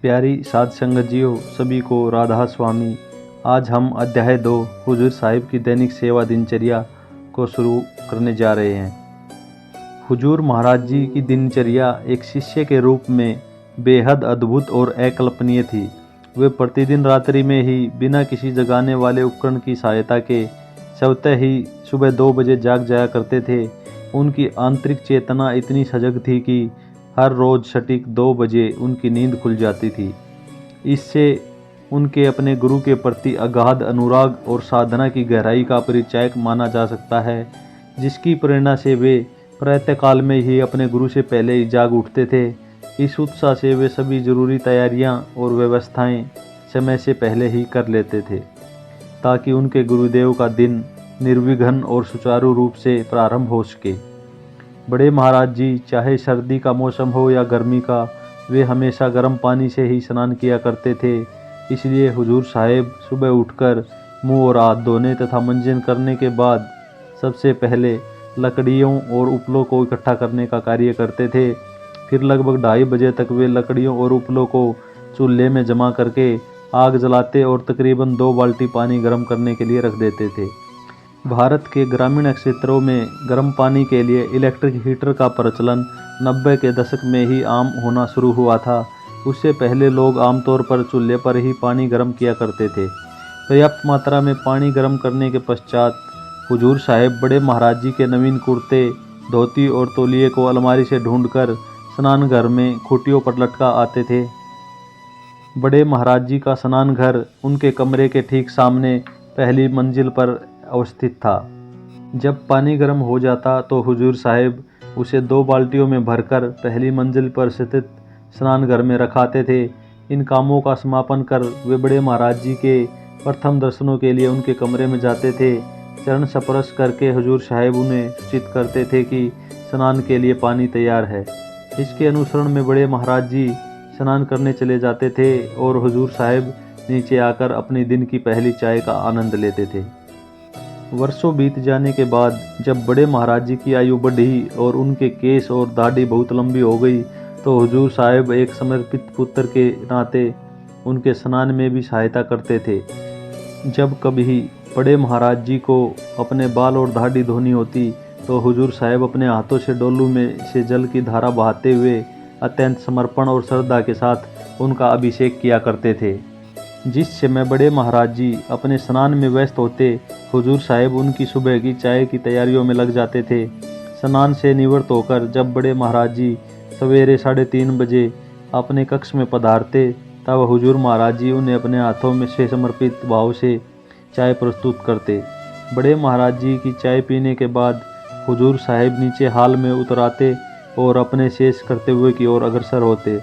प्यारी साध संगत सभी को राधा स्वामी। आज हम अध्याय 2 हुजूर साहिब की दैनिक सेवा दिनचर्या को शुरू करने जा रहे हैं। हुजूर महाराज जी की दिनचर्या एक शिष्य के रूप में बेहद अद्भुत और अकल्पनीय थी। वे प्रतिदिन रात्रि में ही बिना किसी जगाने वाले उपकरण की सहायता के स्वतः ही सुबह 2 बजे जाग जाया करते थे। उनकी आंतरिक चेतना इतनी सजग थी कि हर रोज़ सटीक 2 बजे उनकी नींद खुल जाती थी। इससे उनके अपने गुरु के प्रति अगाध अनुराग और साधना की गहराई का परिचायक माना जा सकता है, जिसकी प्रेरणा से वे प्रातःकाल में ही अपने गुरु से पहले ही जाग उठते थे। इस उत्साह से वे सभी जरूरी तैयारियां और व्यवस्थाएं समय से पहले ही कर लेते थे, ताकि उनके गुरुदेव का दिन निर्विघ्न और सुचारू रूप से प्रारंभ हो सके। बड़े महाराज जी चाहे सर्दी का मौसम हो या गर्मी का, वे हमेशा गर्म पानी से ही स्नान किया करते थे। इसलिए हुजूर साहिब सुबह उठकर मुंह और हाथ धोने तथा मंजन करने के बाद सबसे पहले लकड़ियों और उपलों को इकट्ठा करने का कार्य करते थे। फिर लगभग 2:30 बजे तक वे लकड़ियों और उपलों को चूल्हे में जमा करके आग जलाते और तकरीबन 2 बाल्टी पानी गर्म करने के लिए रख देते थे। भारत के ग्रामीण क्षेत्रों में गर्म पानी के लिए इलेक्ट्रिक हीटर का प्रचलन 90 के दशक में ही आम होना शुरू हुआ था। उससे पहले लोग आमतौर पर चूल्हे पर ही पानी गर्म किया करते थे। पर्याप्त मात्रा में पानी गर्म करने के पश्चात हुजूर साहिब बड़े महाराज जी के नवीन कुर्ते, धोती और तौलिए को अलमारी से ढूंढकर स्नान घर में खूंटियों पर लटका आते थे। बड़े महाराज जी का स्नान घर उनके कमरे के ठीक सामने पहली मंजिल पर अवस्थित था। जब पानी गर्म हो जाता तो हुजूर साहिब उसे 2 बाल्टियों में भरकर पहली मंजिल पर स्थित स्नान घर में रखाते थे। इन कामों का समापन कर वे बड़े महाराज जी के प्रथम दर्शनों के लिए उनके कमरे में जाते थे। चरण स्पर्श करके हुजूर साहिब उन्हें सूचित करते थे कि स्नान के लिए पानी तैयार है। इसके अनुसरण में बड़े महाराज जी स्नान करने चले जाते थे और हुजूर साहिब नीचे आकर अपनी दिन की पहली चाय का आनंद लेते थे। वर्षों बीत जाने के बाद जब बड़े महाराज जी की आयु बढ़ी और उनके केस और दाढ़ी बहुत लंबी हो गई, तो हुजूर साहिब एक समर्पित पुत्र के नाते उनके स्नान में भी सहायता करते थे। जब कभी बड़े महाराज जी को अपने बाल और दाढ़ी धोनी होती तो हुजूर साहिब अपने हाथों से डोलू में से जल की धारा बहाते हुए अत्यंत समर्पण और श्रद्धा के साथ उनका अभिषेक किया करते थे। जिस समय बड़े महाराज जी अपने स्नान में व्यस्त होते, हुजूर साहिब उनकी सुबह की चाय की तैयारियों में लग जाते थे। स्नान से निवृत्त होकर जब बड़े महाराज जी सवेरे 3:30 बजे अपने कक्ष में पधारते, तब हुजूर महाराज जी उन्हें अपने हाथों में से समर्पित भाव से चाय प्रस्तुत करते। बड़े महाराज जी की चाय पीने के बाद हुजूर साहिब नीचे हाल में उतर आते और अपने शेष कर्तव्यों की ओर अग्रसर होते,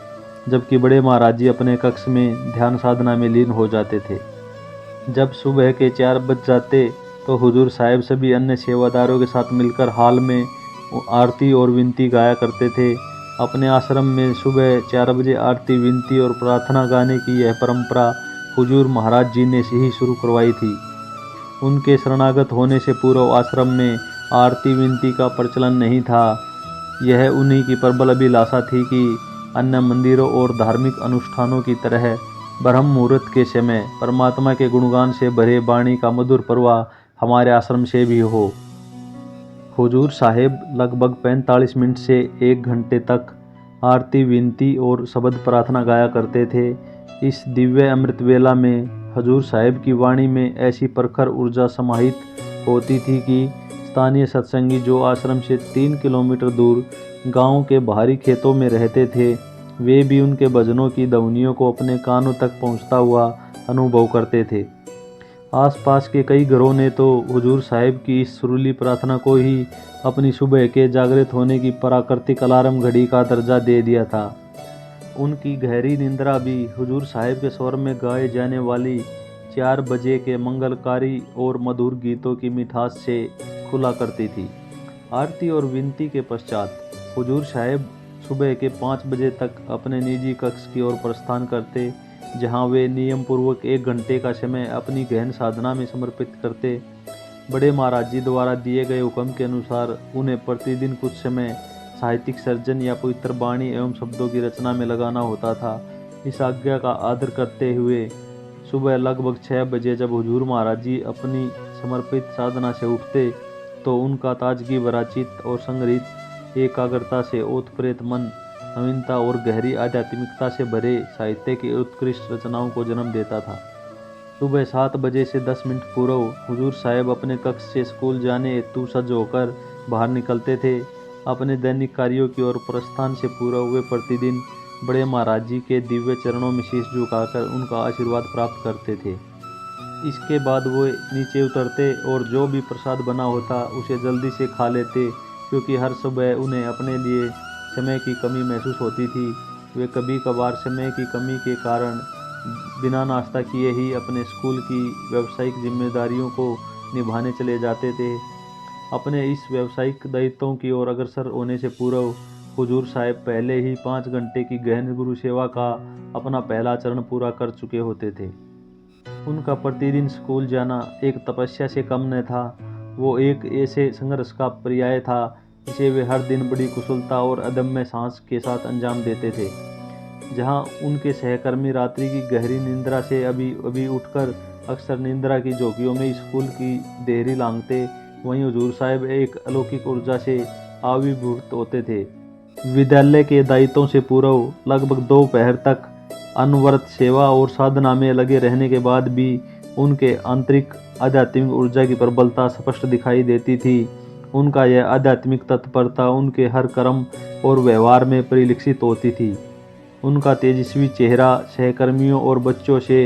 जबकि बड़े महाराज जी अपने कक्ष में ध्यान साधना में लीन हो जाते थे। जब सुबह के 4 बज जाते तो हुजूर साहिब सभी अन्य सेवादारों के साथ मिलकर हाल में आरती और विनती गाया करते थे। अपने आश्रम में सुबह 4 बजे आरती, विनती और प्रार्थना गाने की यह परंपरा हुजूर महाराज जी ने ही शुरू करवाई थी। उनके शरणागत होने से पूर्व आश्रम में आरती विनती का प्रचलन नहीं था। यह उन्हीं की प्रबल अभिलाषा थी कि अन्य मंदिरों और धार्मिक अनुष्ठानों की तरह ब्रह्म मुहूर्त के समय परमात्मा के गुणगान से भरे वाणी का मधुर प्रवाह हमारे आश्रम से भी हो। हुजूर साहिब लगभग 45 मिनट से 1 घंटे तक आरती, विनती और शब्द प्रार्थना गाया करते थे। इस दिव्य अमृत वेला में हुजूर साहिब की वाणी में ऐसी प्रखर ऊर्जा समाहित होती थी कि स्थानीय सत्संगी जो आश्रम से 3 किलोमीटर दूर गांव के बाहरी खेतों में रहते थे, वे भी उनके भजनों की ध्वनियों को अपने कानों तक पहुंचता हुआ अनुभव करते थे। आसपास के कई घरों ने तो हुजूर साहिब की इस सुरीली प्रार्थना को ही अपनी सुबह के जागृत होने की प्राकृतिक अलार्म घड़ी का दर्जा दे दिया था। उनकी गहरी निंद्रा भी हुजूर साहिब के स्वर में गाए जाने वाली 4 बजे के मंगलकारी और मधुर गीतों की मिठास से खुला करती थी। आरती और विनती के पश्चात हुजूर साहिब सुबह के 5 बजे तक अपने निजी कक्ष की ओर प्रस्थान करते, जहां वे नियम पूर्वक 1 घंटे का समय अपनी गहन साधना में समर्पित करते। बड़े महाराज जी द्वारा दिए गए हुक्म के अनुसार उन्हें प्रतिदिन कुछ समय साहित्यिक सर्जन या पवित्र वाणी एवं शब्दों की रचना में लगाना होता था। इस आज्ञा का आदर करते हुए सुबह लगभग 6 बजे जब हुजूर महाराज जी अपनी समर्पित साधना से उठते तो उनका ताजगी भरा चित्त और संग्रहित एकाग्रता से ओतप्रेत मन नवीनता और गहरी आध्यात्मिकता से भरे साहित्य की उत्कृष्ट रचनाओं को जन्म देता था। सुबह 7 बजे से 10 मिनट पूर्व हुजूर साहब अपने कक्ष से स्कूल जाने हेतु सज होकर बाहर निकलते थे। अपने दैनिक कार्यों की ओर प्रस्थान से पूर्व वे प्रतिदिन बड़े महाराज जी के दिव्य चरणों में शीश झुकाकर उनका आशीर्वाद प्राप्त करते थे। इसके बाद वो नीचे उतरते और जो भी प्रसाद बना होता उसे जल्दी से खा लेते, क्योंकि हर सुबह उन्हें अपने लिए समय की कमी महसूस होती थी। वे कभी कभार समय की कमी के कारण बिना नाश्ता किए ही अपने स्कूल की व्यावसायिक जिम्मेदारियों को निभाने चले जाते थे। अपने इस व्यावसायिक दायित्वों की ओर अग्रसर होने से पूर्व हुजूर साहब पहले ही 5 घंटे की गहन गुरु सेवा का अपना पहला चरण पूरा कर चुके होते थे। उनका प्रतिदिन स्कूल जाना एक तपस्या से कम न था, वो एक ऐसे संघर्ष का पर्याय था जिसे वे हर दिन बड़ी कुशलता और अदम्य साहस के साथ अंजाम देते थे। जहां उनके सहकर्मी रात्रि की गहरी निंद्रा से अभी अभी उठकर अक्सर निंद्रा की झोंकियों में स्कूल की देहरी लांघते, वहीं हुजूर साहब एक अलौकिक ऊर्जा से आविर्भूत होते थे। विद्यालय के दायित्वों से पूर्व लगभग दोपहर तक अनवरत सेवा और साधना में लगे रहने के बाद भी उनके आंतरिक आध्यात्मिक ऊर्जा की प्रबलता स्पष्ट दिखाई देती थी। उनका यह आध्यात्मिक तत्परता उनके हर कर्म और व्यवहार में परिलक्षित होती थी। उनका तेजस्वी चेहरा सहकर्मियों और बच्चों से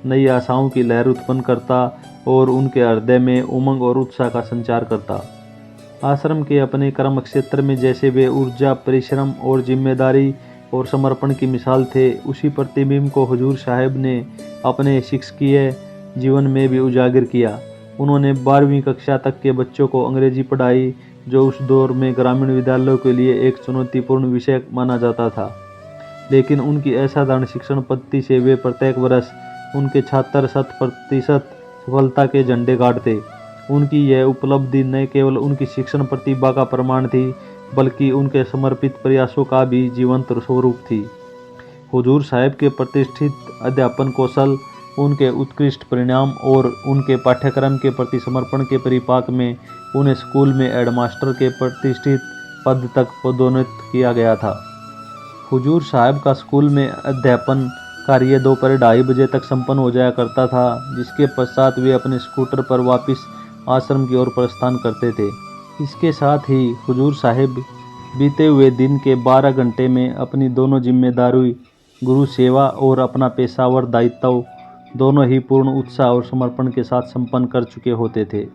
नई आशाओं की लहर उत्पन्न करता और उनके हृदय में उमंग और उत्साह का संचार करता। आश्रम के अपने कर्म क्षेत्र में जैसे वे ऊर्जा, परिश्रम और जिम्मेदारी और समर्पण की मिसाल थे, उसी प्रतिबिंब को हुजूर साहब ने अपने शिक्षकीय जीवन में भी उजागर किया। उन्होंने 12वीं कक्षा तक के बच्चों को अंग्रेजी पढ़ाई, जो उस दौर में ग्रामीण विद्यालयों के लिए एक चुनौतीपूर्ण विषय माना जाता था। लेकिन उनकी असाधारण शिक्षण पद्धति से वे प्रत्येक वर्ष उनके छात्र 100% सफलता के झंडे गाड़ते। उनकी यह उपलब्धि न केवल उनकी शिक्षण प्रतिभा का प्रमाण थी, बल्कि उनके समर्पित प्रयासों का भी जीवंत स्वरूप थी। हुजूर साहब के प्रतिष्ठित अध्यापन कौशल, उनके उत्कृष्ट परिणाम और उनके पाठ्यक्रम के प्रति समर्पण के परिपाक में उन्हें स्कूल में हेडमास्टर के प्रतिष्ठित पद तक पदोन्नत किया गया था। हुजूर साहब का स्कूल में अध्यापन कार्य दोपहर 2:30 बजे तक संपन्न हो जाया करता था, जिसके पश्चात वे अपने स्कूटर पर वापस आश्रम की ओर प्रस्थान करते थे। इसके साथ ही हुजूर साहिब बीते हुए दिन के 12 घंटे में अपनी दोनों जिम्मेदारी, गुरु सेवा और अपना पेशावर दायित्व दोनों ही पूर्ण उत्साह और समर्पण के साथ संपन्न कर चुके होते थे।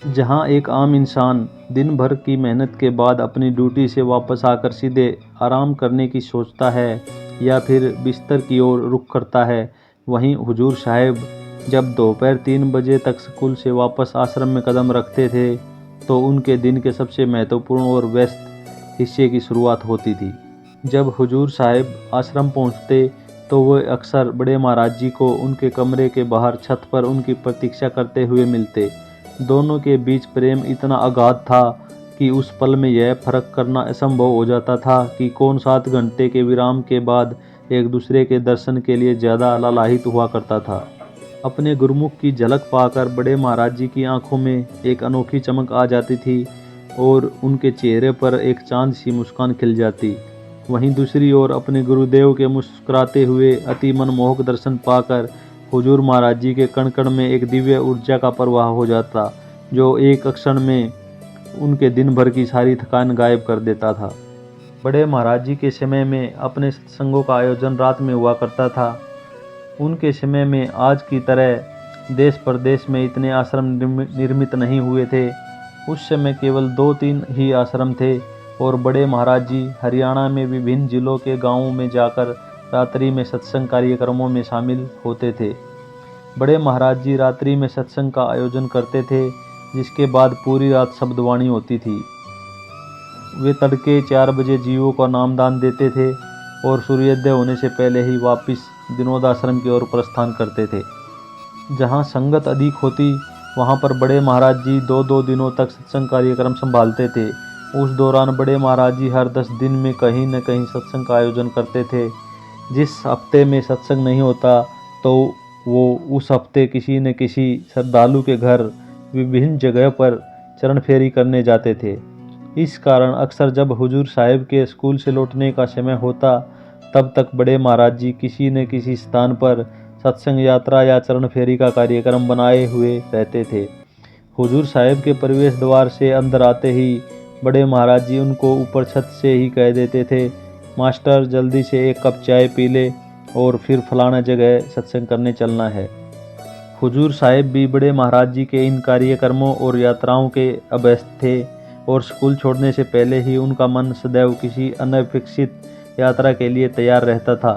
जहां एक आम इंसान दिन भर की मेहनत के बाद अपनी ड्यूटी से वापस आकर सीधे आराम करने की सोचता है या फिर बिस्तर की ओर रुख करता है, वहीं हुजूर साहिब जब दोपहर 3 बजे तक स्कूल से वापस आश्रम में कदम रखते थे तो उनके दिन के सबसे महत्वपूर्ण और व्यस्त हिस्से की शुरुआत होती थी। जब हुजूर साहिब आश्रम पहुंचते तो वे अक्सर बड़े महाराज जी को उनके कमरे के बाहर छत पर उनकी प्रतीक्षा करते हुए मिलते। दोनों के बीच प्रेम इतना अगाध था कि उस पल में यह फर्क करना असंभव हो जाता था कि कौन 7 घंटे के विराम के बाद एक दूसरे के दर्शन के लिए ज़्यादा लालायित हुआ करता था। अपने गुरुमुख की झलक पाकर बड़े महाराज जी की आंखों में एक अनोखी चमक आ जाती थी और उनके चेहरे पर एक चांद सी मुस्कान खिल जाती। वहीं दूसरी ओर अपने गुरुदेव के मुस्कुराते हुए अति मनमोहक दर्शन पाकर हुजूर महाराज जी के कण कण में एक दिव्य ऊर्जा का प्रवाह हो जाता, जो एक क्षण में उनके दिन भर की सारी थकान गायब कर देता था। बड़े महाराज जी के समय में अपने सत्संगों का आयोजन रात में हुआ करता था। उनके समय में आज की तरह देश प्रदेश में इतने आश्रम निर्मित नहीं हुए थे। उस समय केवल 2-3 ही आश्रम थे और बड़े महाराज जी हरियाणा में विभिन्न जिलों के गांवों में जाकर रात्रि में सत्संग कार्यक्रमों में शामिल होते थे। बड़े महाराज जी रात्रि में सत्संग का आयोजन करते थे, जिसके बाद पूरी रात शब्दवाणी होती थी। वे तड़के 4 बजे जीवों का नामदान देते थे और सूर्योदय होने से पहले ही वापस विनोद आश्रम की ओर प्रस्थान करते थे। जहां संगत अधिक होती वहां पर बड़े महाराज जी 2-2 दिनों तक सत्संग कार्यक्रम संभालते थे। उस दौरान बड़े महाराज जी हर 10 दिन में कहीं न कहीं सत्संग का आयोजन करते थे। जिस हफ्ते में सत्संग नहीं होता तो वो उस हफ्ते किसी न किसी श्रद्धालु के घर विभिन्न जगह पर चरण फेरी करने जाते थे। इस कारण अक्सर जब हुजूर साहिब के स्कूल से लौटने का समय होता तब तक बड़े महाराज जी किसी न किसी स्थान पर सत्संग यात्रा या चरण फेरी का कार्यक्रम बनाए हुए रहते थे। हुजूर साहिब के प्रवेश द्वार से अंदर आते ही बड़े महाराज जी उनको ऊपर छत से ही कह देते थे, मास्टर जल्दी से एक कप चाय पी ले और फिर फलाना जगह सत्संग करने चलना है। हुजूर साहिब भी बड़े महाराज जी के इन कार्यक्रमों और यात्राओं के अभ्यस्त थे और स्कूल छोड़ने से पहले ही उनका मन सदैव किसी अनपेक्षित यात्रा के लिए तैयार रहता था,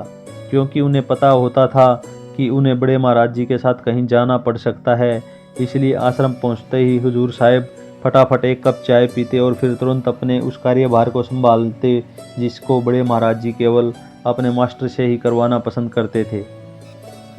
क्योंकि उन्हें पता होता था कि उन्हें बड़े महाराज जी के साथ कहीं जाना पड़ सकता है। इसलिए आश्रम पहुंचते ही हुजूर साहिब फटाफट एक कप चाय पीते और फिर तुरंत अपने उस कार्यभार को संभालते जिसको बड़े महाराज जी केवल अपने मास्टर से ही करवाना पसंद करते थे।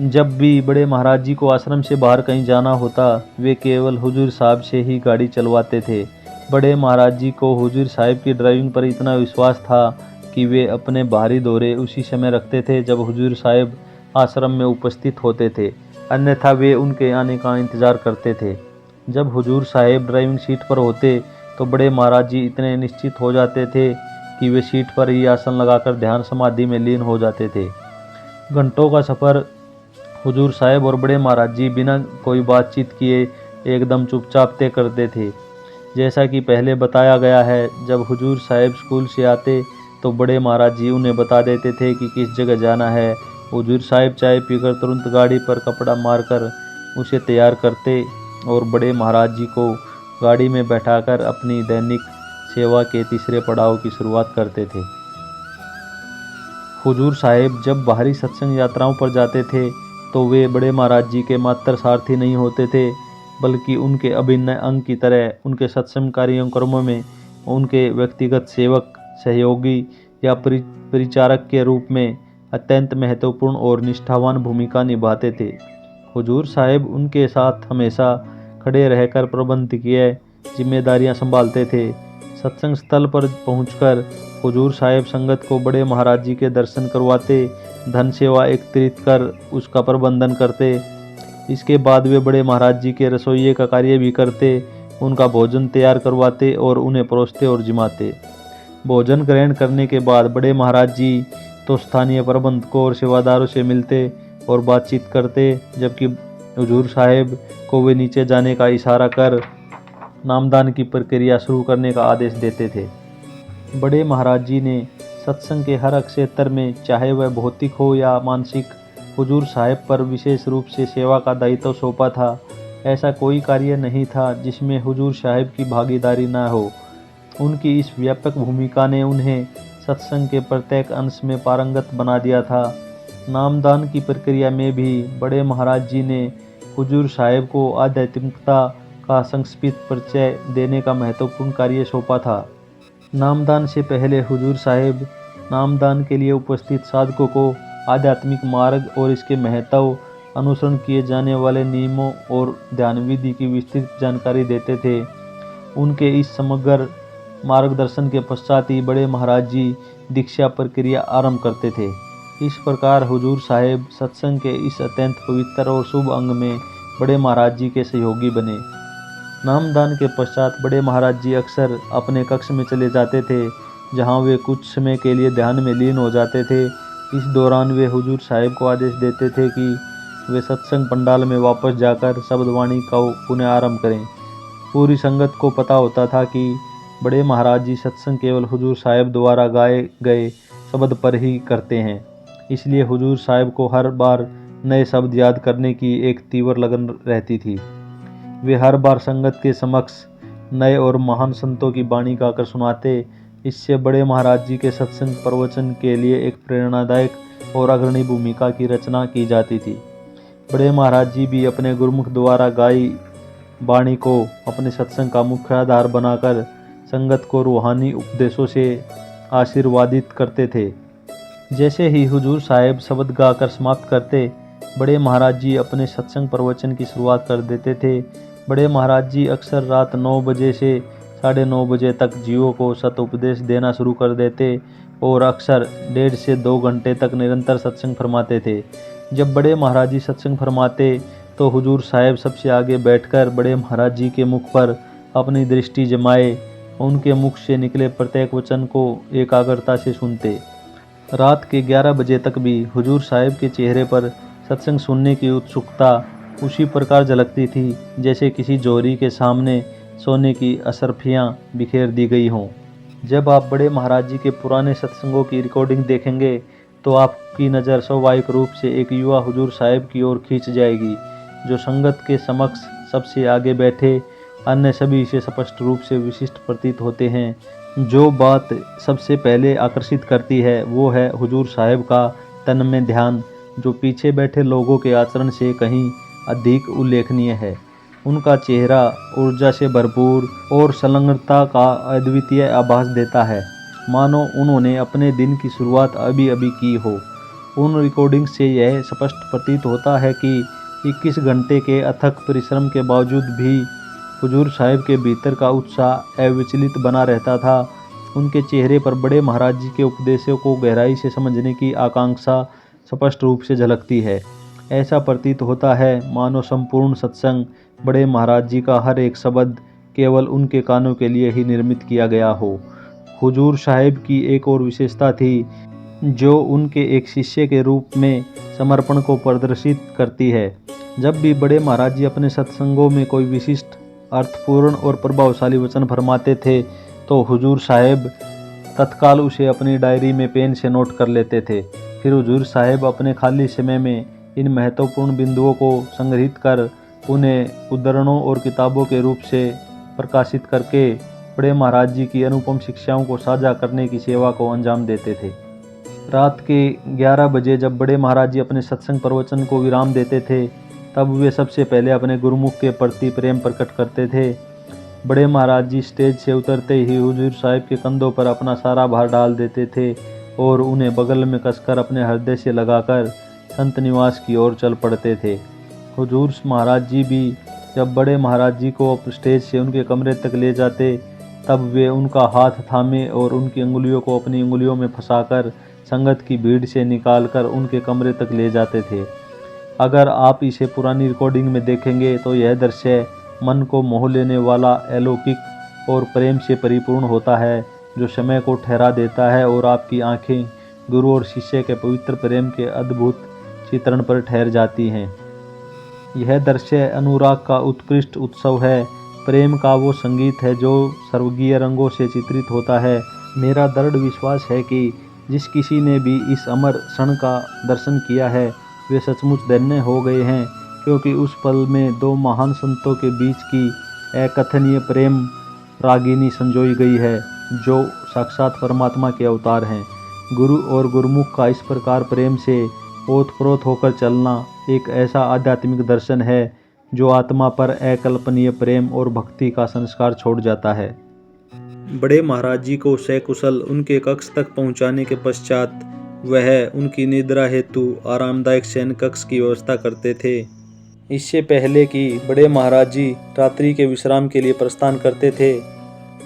जब भी बड़े महाराज जी को आश्रम से बाहर कहीं जाना होता वे केवल हुजूर साहब से ही गाड़ी चलवाते थे। बड़े महाराज जी को हुजूर साहिब की ड्राइविंग पर इतना विश्वास था कि वे अपने बाहरी दौरे उसी समय रखते थे जब हुजूर साहिब आश्रम में उपस्थित होते थे, अन्यथा वे उनके आने का इंतज़ार करते थे। जब हुजूर साहिब ड्राइविंग सीट पर होते तो बड़े महाराज जी इतने निश्चित हो जाते थे कि वे सीट पर ही आसन लगाकर ध्यान समाधि में लीन हो जाते थे। घंटों का सफ़र हुजूर साहिब और बड़े महाराज जी बिना कोई बातचीत किए एकदम चुपचाप तय करते थे। जैसा कि पहले बताया गया है, जब हुजूर साहिब स्कूल से आते तो बड़े महाराज जी उन्हें बता देते थे कि किस जगह जाना है। हुजूर साहिब चाय पीकर तुरंत गाड़ी पर कपड़ा मारकर उसे तैयार करते और बड़े महाराज जी को गाड़ी में बैठाकर अपनी दैनिक सेवा के तीसरे पड़ाव की शुरुआत करते थे। हुजूर साहिब जब बाहरी सत्संग यात्राओं पर जाते थे तो वे बड़े महाराज जी के मात्र सारथी नहीं होते थे, बल्कि उनके अभिन्न अंग की तरह उनके सत्संग कार्यक्रमों में उनके व्यक्तिगत सेवक, सहयोगी या परिचारक के रूप में अत्यंत महत्वपूर्ण और निष्ठावान भूमिका निभाते थे। हुजूर साहिब उनके साथ हमेशा खड़े रहकर प्रबंधकीय जिम्मेदारियां संभालते थे। सत्संग स्थल पर पहुंचकर हुजूर साहिब संगत को बड़े महाराज जी के दर्शन करवाते, धन सेवा एकत्रित कर उसका प्रबंधन करते। इसके बाद वे बड़े महाराज जी के रसोइये का कार्य भी करते, उनका भोजन तैयार करवाते और उन्हें परोसते और जिमाते। भोजन ग्रहण करने के बाद बड़े महाराज जी तो स्थानीय प्रबंधकों और सेवादारों से मिलते और बातचीत करते, जबकि हुजूर साहिब को वे नीचे जाने का इशारा कर नामदान की प्रक्रिया शुरू करने का आदेश देते थे। बड़े महाराज जी ने सत्संग के हर क्षेत्र में, चाहे वह भौतिक हो या मानसिक, हुजूर साहिब पर विशेष रूप से सेवा का दायित्व सौंपा था। ऐसा कोई कार्य नहीं था जिसमें हुजूर साहिब की भागीदारी न हो। उनकी इस व्यापक भूमिका ने उन्हें सत्संग के प्रत्येक अंश में पारंगत बना दिया था। नामदान की प्रक्रिया में भी बड़े महाराज जी ने हुजूर साहिब को आध्यात्मिकता का संक्षिप्त परिचय देने का महत्वपूर्ण कार्य सौंपा था। नामदान से पहले हुजूर साहिब नामदान के लिए उपस्थित साधकों को आध्यात्मिक मार्ग और इसके महत्व, अनुसरण किए जाने वाले नियमों और ध्यान विधि की विस्तृत जानकारी देते थे। उनके इस समग्र मार्गदर्शन के पश्चात ही बड़े महाराज जी दीक्षा प्रक्रिया आरंभ करते थे। इस प्रकार हुजूर साहिब सत्संग के इस अत्यंत पवित्र और शुभ अंग में बड़े महाराज जी के सहयोगी बने। नामदान के पश्चात बड़े महाराज जी अक्सर अपने कक्ष में चले जाते थे, जहां वे कुछ समय के लिए ध्यान में लीन हो जाते थे। इस दौरान वे हुजूर साहिब को आदेश देते थे कि वे सत्संग पंडाल में वापस जाकर शब्दवाणी का पुनः आरंभ करें। पूरी संगत को पता होता था कि बड़े महाराज जी सत्संग केवल हुजूर साहिब द्वारा गाए गए शब्द पर ही करते हैं, इसलिए हुजूर साहिब को हर बार नए शब्द याद करने की एक तीव्र लगन रहती थी। वे हर बार संगत के समक्ष नए और महान संतों की वाणी गाकर सुनाते। इससे बड़े महाराज जी के सत्संग प्रवचन के लिए एक प्रेरणादायक और अग्रणी भूमिका की रचना की जाती थी। बड़े महाराज जी भी अपने गुरुमुख द्वारा गाई वाणी को अपने सत्संग का मुख्य आधार बनाकर संगत को रूहानी उपदेशों से आशीर्वादित करते थे। जैसे ही हुजूर साहिब शब्द गाकर समाप्त करते, बड़े महाराज जी अपने सत्संग प्रवचन की शुरुआत कर देते थे। बड़े महाराज जी अक्सर रात 9 बजे से 9:30 बजे तक जीवों को सत उपदेश देना शुरू कर देते। और अक्सर 1.5 से 2 घंटे तक निरंतर सत्संग फरमाते थे। जब बड़े महाराज जी सत्संग फरमाते तो हुजूर साहिब सबसे आगे बैठकर बड़े महाराज जी के मुख पर अपनी दृष्टि जमाए उनके मुख से निकले प्रत्येक वचन को एकाग्रता से सुनते। रात के 11 बजे तक भी हुजूर साहिब के चेहरे पर सत्संग सुनने की उत्सुकता उसी प्रकार झलकती थी जैसे किसी जोहरी के सामने सोने की अशर्फियाँ बिखेर दी गई हों। जब आप बड़े महाराज जी के पुराने सत्संगों की रिकॉर्डिंग देखेंगे तो आपकी नज़र स्वाभाविक रूप से एक युवा हुजूर साहिब की ओर खींच जाएगी, जो संगत के समक्ष सबसे आगे बैठे अन्य सभी से स्पष्ट रूप से विशिष्ट प्रतीत होते हैं। जो बात सबसे पहले आकर्षित करती है वो है हुजूर साहिब का तन में ध्यान, जो पीछे बैठे लोगों के आचरण से कहीं अधिक उल्लेखनीय है। उनका चेहरा ऊर्जा से भरपूर और संलग्नता का अद्वितीय आभास देता है, मानो उन्होंने अपने दिन की शुरुआत अभी अभी की हो। उन रिकॉर्डिंग से यह स्पष्ट प्रतीत होता है कि 21 घंटे के अथक परिश्रम के बावजूद भी हुजूर साहिब के भीतर का उत्साह अविचलित बना रहता था। उनके चेहरे पर बड़े महाराज जी के उपदेशों को गहराई से समझने की आकांक्षा स्पष्ट रूप से झलकती है। ऐसा प्रतीत होता है मानो संपूर्ण सत्संग बड़े महाराज जी का हर एक शब्द केवल उनके कानों के लिए ही निर्मित किया गया हो। हुजूर साहिब की एक और विशेषता थी जो उनके एक शिष्य के रूप में समर्पण को प्रदर्शित करती है। जब भी बड़े महाराज जी अपने सत्संगों में कोई विशिष्ट अर्थपूर्ण और प्रभावशाली वचन फरमाते थे तो हुजूर साहिब तत्काल उसे अपनी डायरी में पेन से नोट कर लेते थे। फिर हुजूर साहिब अपने खाली समय में इन महत्वपूर्ण बिंदुओं को संग्रहित कर उन्हें उद्धरणों और किताबों के रूप से प्रकाशित करके बड़े महाराज जी की अनुपम शिक्षाओं को साझा करने की सेवा को अंजाम देते थे। रात के 11 बजे जब बड़े महाराज जी अपने सत्संग प्रवचन को विराम देते थे तब वे सबसे पहले अपने गुरुमुख के प्रति प्रेम प्रकट करते थे। बड़े महाराज जी स्टेज से उतरते ही हुजूर साहिब के कंधों पर अपना सारा भार डाल देते थे और उन्हें बगल में कसकर अपने हृदय से लगाकर संत निवास की ओर चल पड़ते थे। हुजूर महाराज जी भी जब बड़े महाराज जी को स्टेज से उनके कमरे तक ले जाते तब वे उनका हाथ थामे और उनकी अंगुलियों को अपनी अंगुलियों में फंसाकर संगत की भीड़ से निकालकर उनके कमरे तक ले जाते थे। अगर आप इसे पुरानी रिकॉर्डिंग में देखेंगे तो यह दृश्य मन को मोह लेने वाला, अलौकिक और प्रेम से परिपूर्ण होता है, जो समय को ठहरा देता है और आपकी आंखें गुरु और शिष्य के पवित्र प्रेम के अद्भुत चित्रण पर ठहर जाती हैं। यह दृश्य अनुराग का उत्कृष्ट उत्सव है, प्रेम का वो संगीत है जो स्वर्गीय रंगों से चित्रित होता है। मेरा दृढ़ विश्वास है कि जिस किसी ने भी इस अमर क्षण का दर्शन किया है वे सचमुच धन्य हो गए हैं, क्योंकि उस पल में दो महान संतों के बीच की अकथनीय प्रेम रागिनी संजोई गई है, जो साक्षात परमात्मा के अवतार हैं। गुरु और गुरुमुख का इस प्रकार प्रेम से ओतप्रोत होकर चलना एक ऐसा आध्यात्मिक दर्शन है जो आत्मा पर अकल्पनीय प्रेम और भक्ति का संस्कार छोड़ जाता है। बड़े महाराज जी को सकुशल उनके कक्ष तक पहुंचाने के पश्चात वह उनकी निद्रा हेतु आरामदायक शयन कक्ष की व्यवस्था करते थे। इससे पहले कि बड़े महाराज जी रात्रि के विश्राम के लिए प्रस्थान करते थे,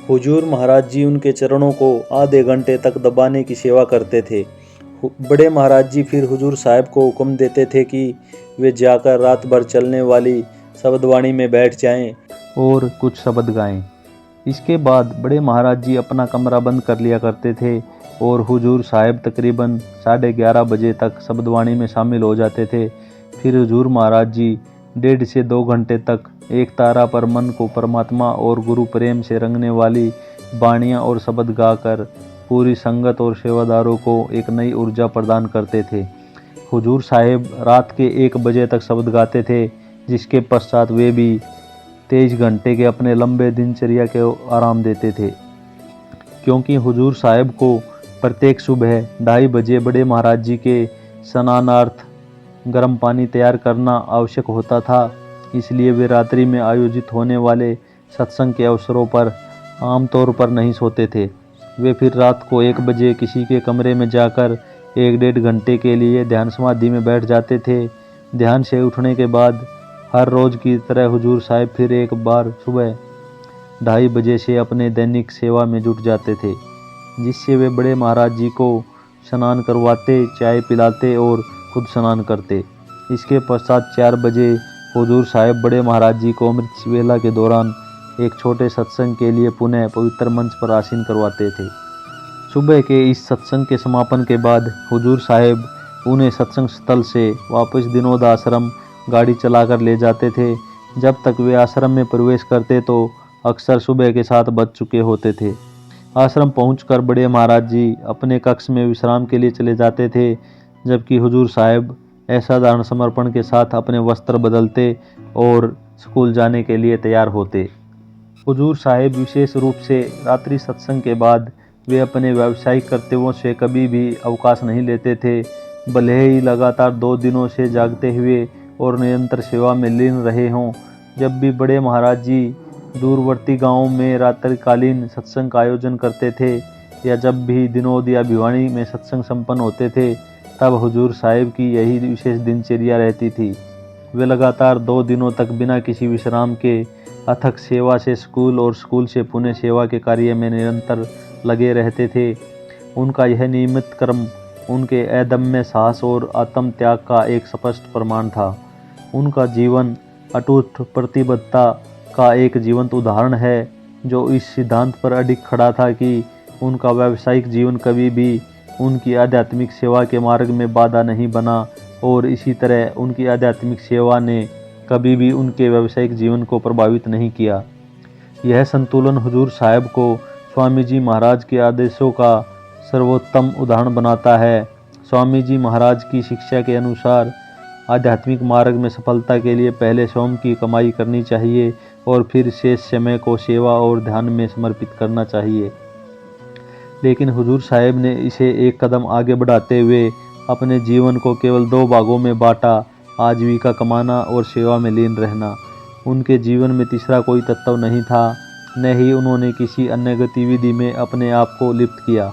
हुजूर महाराज जी उनके चरणों को आधे घंटे तक दबाने की सेवा करते थे। बड़े महाराज जी फिर हुजूर साहिब को हुक्म देते थे कि वे जाकर रात भर चलने वाली शब्दवाणी में बैठ जाएं और कुछ शब्द गाएं। इसके बाद बड़े महाराज जी अपना कमरा बंद कर लिया करते थे और हुजूर साहिब तकरीबन 11:30 बजे तक शब्दवाणी में शामिल हो जाते थे। फिर हुजूर महाराज जी 1.5 से 2 घंटे तक एक तारा पर मन को परमात्मा और गुरु प्रेम से रंगने वाली बाणियाँ और शब्द गाकर पूरी संगत और सेवादारों को एक नई ऊर्जा प्रदान करते थे। हुजूर साहिब रात के 1 बजे तक शब्द गाते थे, जिसके पश्चात वे भी 23 घंटे के अपने लंबे दिनचर्या के आराम देते थे, क्योंकि हुजूर साहिब को प्रत्येक सुबह 2:30 बजे बड़े महाराज जी के स्नानार्थ गर्म पानी तैयार करना आवश्यक होता था। इसलिए वे रात्रि में आयोजित होने वाले सत्संग के अवसरों पर आमतौर पर नहीं सोते थे। वे फिर रात को 1 बजे किसी के कमरे में जाकर 1-1.5 घंटे के लिए ध्यान समाधि में बैठ जाते थे। ध्यान से उठने के बाद हर रोज़ की तरह हुजूर साहिब फिर एक बार सुबह 2:30 बजे से अपने दैनिक सेवा में जुट जाते थे। जिससे वे बड़े महाराज जी को स्नान करवाते, चाय पिलाते और खुद स्नान करते। इसके पश्चात 4 बजे हुजूर साहिब बड़े महाराज जी को अमृत वेला के दौरान एक छोटे सत्संग के लिए पुनः पवित्र मंच पर आसीन करवाते थे। सुबह के इस सत्संग के समापन के बाद हुजूर साहिब उन्हें सत्संग स्थल से वापस दिनोद आश्रम गाड़ी चलाकर ले जाते थे। जब तक वे आश्रम में प्रवेश करते तो अक्सर सुबह के 7 बज चुके होते थे। आश्रम पहुंचकर बड़े महाराज जी अपने कक्ष में विश्राम के लिए चले जाते थे, जबकि हुजूर साहिब असाधारण समर्पण के साथ अपने वस्त्र बदलते और स्कूल जाने के लिए तैयार होते। हुजूर साहिब विशेष रूप से रात्रि सत्संग के बाद वे अपने व्यावसायिक कर्तव्यों से कभी भी अवकाश नहीं लेते थे। भले ही लगातार 2 दिनों से जागते हुए और निरंतर सेवा में लीन रहे हों, जब भी बड़े महाराज जी दूरवर्ती गांवों में रात्रिकालीन सत्संग का आयोजन करते थे या जब भी दिनोद या भिवानी में सत्संग संपन्न होते थे, तब हुजूर साहिब की यही विशेष दिनचर्या रहती थी। वे लगातार 2 दिनों तक बिना किसी विश्राम के अथक सेवा से स्कूल और स्कूल से पुणे सेवा के कार्य में निरंतर लगे रहते थे। उनका यह नियमित क्रम उनके अदम्य साहस और आत्म त्याग का एक स्पष्ट प्रमाण था। उनका जीवन अटूट प्रतिबद्धता का एक जीवंत उदाहरण है, जो इस सिद्धांत पर अडिग खड़ा था कि उनका व्यावसायिक जीवन कभी भी उनकी आध्यात्मिक सेवा के मार्ग में बाधा नहीं बना और इसी तरह उनकी आध्यात्मिक सेवा ने कभी भी उनके व्यावसायिक जीवन को प्रभावित नहीं किया। यह संतुलन हुजूर साहिब को स्वामी जी महाराज के आदेशों का सर्वोत्तम उदाहरण बनाता है। स्वामी जी महाराज की शिक्षा के अनुसार आध्यात्मिक मार्ग में सफलता के लिए पहले स्वयं की कमाई करनी चाहिए और फिर शेष समय को सेवा और ध्यान में समर्पित करना चाहिए। लेकिन हुजूर साहिब ने इसे एक कदम आगे बढ़ाते हुए अपने जीवन को केवल 2 भागों में बांटा, आजीविका कमाना और सेवा में लीन रहना। उनके जीवन में तीसरा कोई तत्व नहीं था, न ही उन्होंने किसी अन्य गतिविधि में अपने आप को लिप्त किया।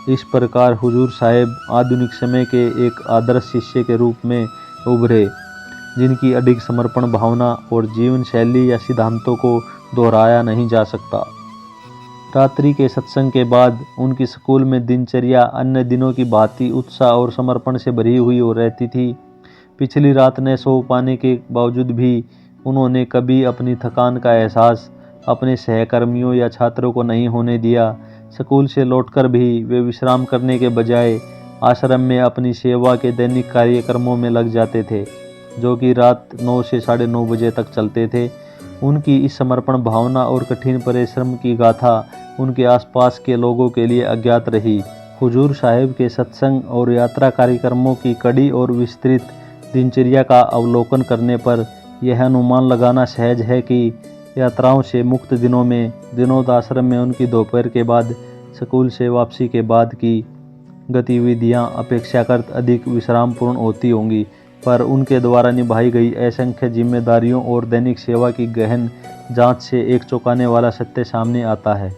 इस प्रकार हुजूर साहिब आधुनिक समय के एक आदर्श शिष्य के रूप में उभरे, जिनकी अडिग समर्पण भावना और जीवन शैली या सिद्धांतों को दोहराया नहीं जा सकता। रात्रि के सत्संग के बाद उनकी स्कूल में दिनचर्या अन्य दिनों की भांति उत्साह और समर्पण से भरी हुई हो रहती थी। पिछली रात न सो पाने के बावजूद भी उन्होंने कभी अपनी थकान का एहसास अपने सहकर्मियों या छात्रों को नहीं होने दिया। स्कूल से लौटकर भी वे विश्राम करने के बजाय आश्रम में अपनी सेवा के दैनिक कार्यक्रमों में लग जाते थे, जो कि रात 9 से 9:30 बजे तक चलते थे। उनकी इस समर्पण भावना और कठिन परिश्रम की गाथा उनके आसपास के लोगों के लिए अज्ञात रही। हुजूर साहिब के सत्संग और यात्रा कार्यक्रमों की कड़ी और विस्तृत दिनचर्या का अवलोकन करने पर यह अनुमान लगाना सहज है कि यात्राओं से मुक्त दिनों में दिनोद आश्रम में उनकी दोपहर के बाद स्कूल से वापसी के बाद की गतिविधियां अपेक्षाकृत अधिक विश्रामपूर्ण होती होंगी, पर उनके द्वारा निभाई गई असंख्य जिम्मेदारियों और दैनिक सेवा की गहन जांच से एक चौंकाने वाला सत्य सामने आता है।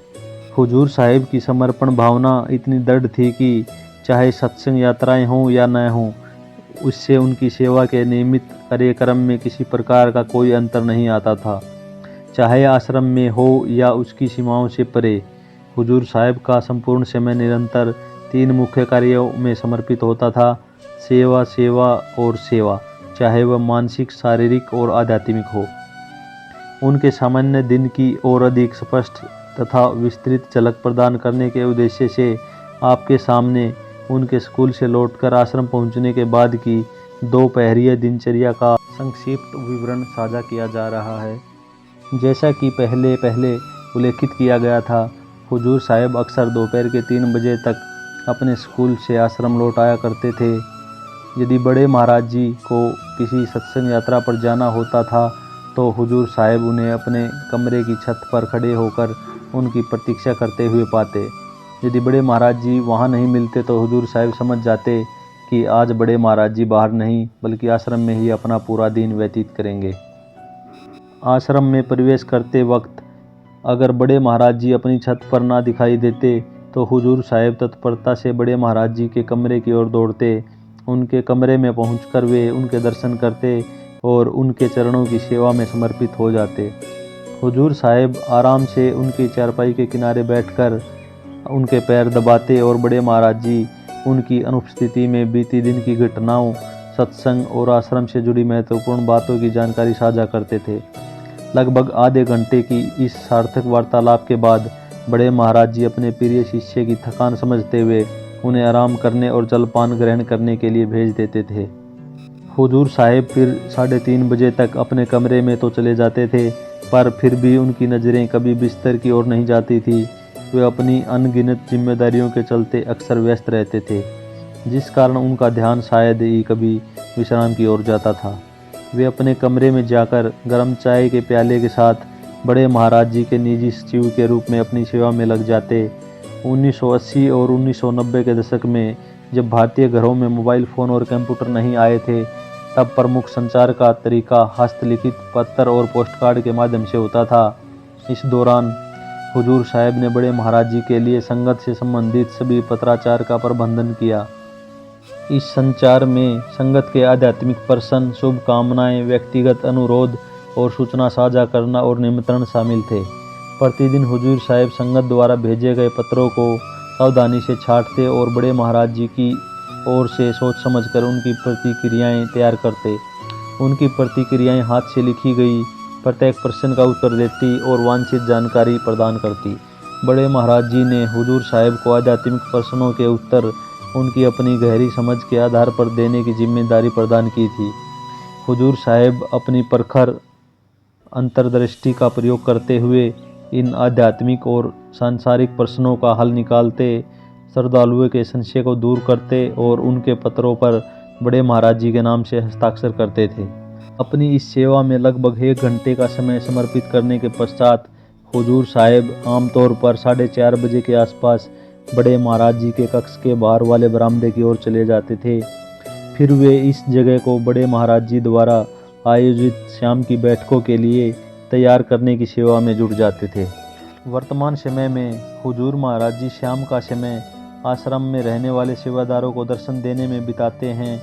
हुजूर साहिब की समर्पण भावना इतनी दृढ़ थी कि चाहे सत्संग यात्राएं हों या न हों, उससे उनकी सेवा के नियमित कार्यक्रम में किसी प्रकार का कोई अंतर नहीं आता था। चाहे आश्रम में हो या उसकी सीमाओं से परे, हुजूर साहिब का संपूर्ण समय निरंतर 3 मुख्य कार्यों में समर्पित होता था: सेवा, सेवा और सेवा, चाहे वह मानसिक, शारीरिक और आध्यात्मिक हो। उनके सामान्य दिन की और अधिक स्पष्ट तथा विस्तृत झलक प्रदान करने के उद्देश्य से आपके सामने उनके स्कूल से लौटकर आश्रम पहुंचने के बाद की दोपहरीय दिनचर्या का संक्षिप्त विवरण साझा किया जा रहा है। जैसा कि पहले उल्लेखित किया गया था, हुजूर साहिब अक्सर दोपहर के 3 बजे तक अपने स्कूल से आश्रम लौट आया करते थे। यदि बड़े महाराज जी को किसी सत्संग यात्रा पर जाना होता था तो हुजूर साहिब उन्हें अपने कमरे की छत पर खड़े होकर उनकी प्रतीक्षा करते हुए पाते। यदि बड़े महाराज जी वहाँ नहीं मिलते तो हुजूर साहिब समझ जाते कि आज बड़े महाराज जी बाहर नहीं बल्कि आश्रम में ही अपना पूरा दिन व्यतीत करेंगे। आश्रम में प्रवेश करते वक्त अगर बड़े महाराज जी अपनी छत पर ना दिखाई देते तो हुजूर साहिब तत्परता से बड़े महाराज जी के कमरे की ओर दौड़ते। उनके कमरे में पहुंचकर वे उनके दर्शन करते और उनके चरणों की सेवा में समर्पित हो जाते। हुजूर साहिब आराम से उनकी चारपाई के किनारे बैठकर उनके पैर दबाते और बड़े महाराज जी उनकी अनुपस्थिति में बीती दिन की घटनाओं, सत्संग और आश्रम से जुड़ी महत्वपूर्ण बातों की जानकारी साझा करते थे। लगभग आधे घंटे की इस सार्थक वार्तालाप के बाद बड़े महाराज जी अपने प्रिय शिष्य की थकान समझते हुए उन्हें आराम करने और जलपान ग्रहण करने के लिए भेज देते थे। हुजूर साहिब फिर 3:30 बजे तक अपने कमरे में तो चले जाते थे, पर फिर भी उनकी नज़रें कभी बिस्तर की ओर नहीं जाती थी। वे अपनी अनगिनत जिम्मेदारियों के चलते अक्सर व्यस्त रहते थे, जिस कारण उनका ध्यान शायद ही कभी विश्राम की ओर जाता था। वे अपने कमरे में जाकर गर्म चाय के प्याले के साथ बड़े महाराज जी के निजी सचिव के रूप में अपनी सेवा में लग जाते। 1980 और 1990 के दशक में जब भारतीय घरों में मोबाइल फ़ोन और कंप्यूटर नहीं आए थे, तब प्रमुख संचार का तरीका हस्तलिखित पत्र और पोस्टकार्ड के माध्यम से होता था। इस दौरान हुजूर साहिब ने बड़े महाराज जी के लिए संगत से संबंधित सभी पत्राचार का प्रबंधन किया। इस संचार में संगत के आध्यात्मिक प्रश्न, शुभकामनाएं, व्यक्तिगत अनुरोध और सूचना साझा करना और निमंत्रण शामिल थे। प्रतिदिन हुजूर साहिब संगत द्वारा भेजे गए पत्रों को सावधानी से छांटते और बड़े महाराज जी की ओर से सोच समझकर उनकी प्रतिक्रियाएं तैयार करते। उनकी प्रतिक्रियाएं हाथ से लिखी गई प्रत्येक प्रश्न का उत्तर देती और वांछित जानकारी प्रदान करती। बड़े महाराज जी ने हुजूर साहिब को आध्यात्मिक प्रश्नों के उत्तर उनकी अपनी गहरी समझ के आधार पर देने की जिम्मेदारी प्रदान की थी। हुजूर साहिब अपनी प्रखर अंतर्दृष्टि का प्रयोग करते हुए इन आध्यात्मिक और सांसारिक प्रश्नों का हल निकालते, श्रद्धालुओं के संशय को दूर करते और उनके पत्रों पर बड़े महाराज जी के नाम से हस्ताक्षर करते थे। अपनी इस सेवा में लगभग 1 घंटे का समय समर्पित करने के पश्चात हुजूर साहिब आमतौर पर 4:30 बजे के आसपास बड़े महाराज जी के कक्ष के बाहर वाले बरामदे की ओर चले जाते थे। फिर वे इस जगह को बड़े महाराज जी द्वारा आयोजित शाम की बैठकों के लिए तैयार करने की सेवा में जुट जाते थे। वर्तमान समय में हुजूर महाराज जी शाम का समय आश्रम में रहने वाले सेवादारों को दर्शन देने में बिताते हैं।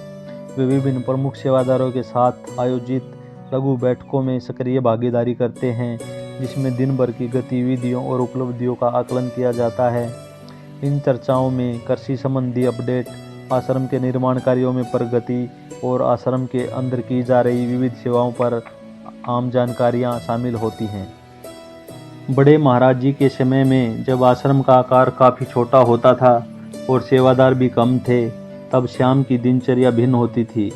वे विभिन्न प्रमुख सेवादारों के साथ आयोजित लघु बैठकों में सक्रिय भागीदारी करते हैं, जिसमें दिन भर की गतिविधियों और उपलब्धियों का आकलन किया जाता है। इन चर्चाओं में कृषि संबंधी अपडेट, आश्रम के निर्माण कार्यों में प्रगति और आश्रम के अंदर की जा रही विविध सेवाओं पर आम जानकारियां शामिल होती हैं। बड़े महाराज जी के समय में जब आश्रम का आकार काफ़ी छोटा होता था और सेवादार भी कम थे, तब शाम की दिनचर्या भिन्न होती थी।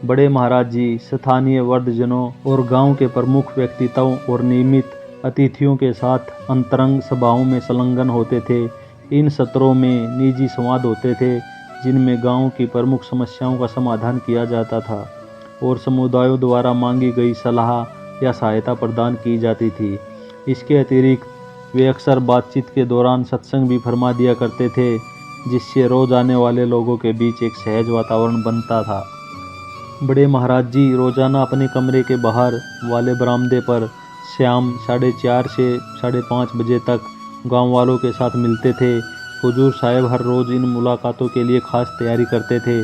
बड़े महाराज जी स्थानीय वृद्धजनों और गांव के प्रमुख व्यक्तित्वों और नियमित अतिथियों के साथ अंतरंग सभाओं में संलग्न होते थे। इन सत्रों में निजी संवाद होते थे, जिनमें गांव की प्रमुख समस्याओं का समाधान किया जाता था और समुदायों द्वारा मांगी गई सलाह या सहायता प्रदान की जाती थी। इसके अतिरिक्त वे अक्सर बातचीत के दौरान सत्संग भी फरमा दिया करते थे, जिससे रोज आने वाले लोगों के बीच एक सहज वातावरण बनता था। बड़े महाराज जी रोजाना अपने कमरे के बाहर वाले बरामदे पर शाम 4:30 से 5:30 बजे तक गांव वालों के साथ मिलते थे। हुजूर साहिब हर रोज़ इन मुलाकातों के लिए खास तैयारी करते थे।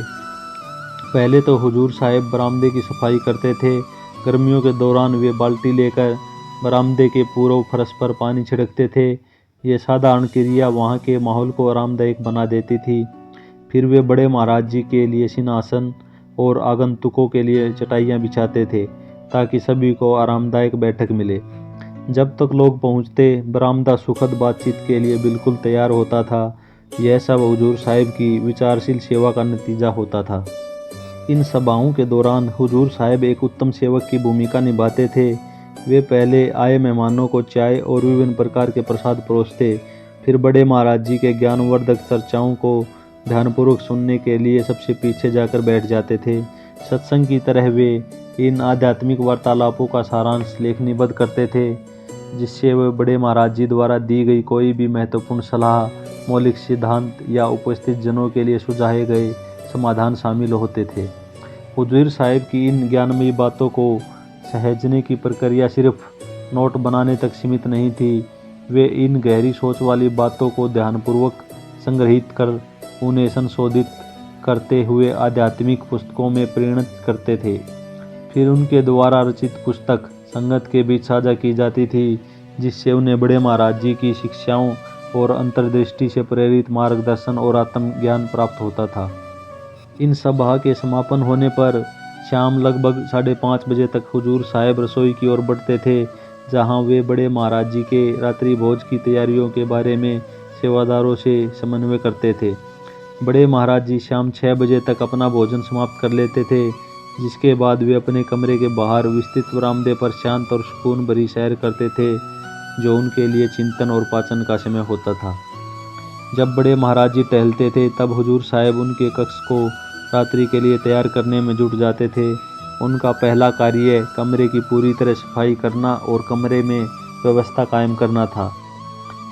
पहले तो हुजूर साहिब बरामदे की सफाई करते थे। गर्मियों के दौरान वे बाल्टी लेकर बरामदे के पूर्व फर्श पर पानी छिड़कते थे। ये साधारण क्रिया वहाँ के माहौल को आरामदायक बना देती थी। फिर वे बड़े महाराज जी के लिए सिंहासन और आगंतुकों के लिए चटाइयाँ बिछाते थे, ताकि सभी को आरामदायक बैठक मिले। जब तक लोग पहुँचते, बरामदा सुखद बातचीत के लिए बिल्कुल तैयार होता था। यह सब हुजूर साहिब की विचारशील सेवा का नतीजा होता था। इन सभाओं के दौरान हुजूर साहिब एक उत्तम सेवक की भूमिका निभाते थे। वे पहले आए मेहमानों को चाय और विभिन्न प्रकार के प्रसाद परोसते, फिर बड़े महाराज जी के ज्ञानवर्धक चर्चाओं को ध्यानपूर्वक सुनने के लिए सबसे पीछे जाकर बैठ जाते थे। सत्संग की तरह वे इन आध्यात्मिक वार्तालापों का सारांश लेखनीबद्ध करते थे, जिससे वे बड़े महाराज जी द्वारा दी गई कोई भी महत्वपूर्ण सलाह, मौलिक सिद्धांत या उपस्थित जनों के लिए सुझाए गए समाधान शामिल होते थे। हुजूर साहिब की इन ज्ञानमयी बातों को सहेजने की प्रक्रिया सिर्फ नोट बनाने तक सीमित नहीं थी। वे इन गहरी सोच वाली बातों को ध्यानपूर्वक संग्रहित कर उन्हें संशोधित करते हुए आध्यात्मिक पुस्तकों में परिणत करते थे। फिर उनके द्वारा रचित पुस्तक संगत के बीच साझा की जाती थी, जिससे उन्हें बड़े महाराज जी की शिक्षाओं और अंतर्दृष्टि से प्रेरित मार्गदर्शन और आत्मज्ञान प्राप्त होता था। इन सभा के समापन होने पर शाम लगभग 5:30 बजे तक हुजूर साहिब रसोई की ओर बढ़ते थे, जहां वे बड़े महाराज जी के रात्रि भोज की तैयारियों के बारे में सेवादारों से समन्वय करते थे। बड़े महाराज जी शाम 6 बजे तक अपना भोजन समाप्त कर लेते थे, जिसके बाद वे अपने कमरे के बाहर विस्तृत बरामदे पर शांत और सुकून भरी सैर करते थे, जो उनके लिए चिंतन और पाचन का समय होता था। जब बड़े महाराज जी टहलते थे तब हुजूर साहिब उनके कक्ष को रात्रि के लिए तैयार करने में जुट जाते थे। उनका पहला कार्य कमरे की पूरी तरह सफाई करना और कमरे में व्यवस्था कायम करना था।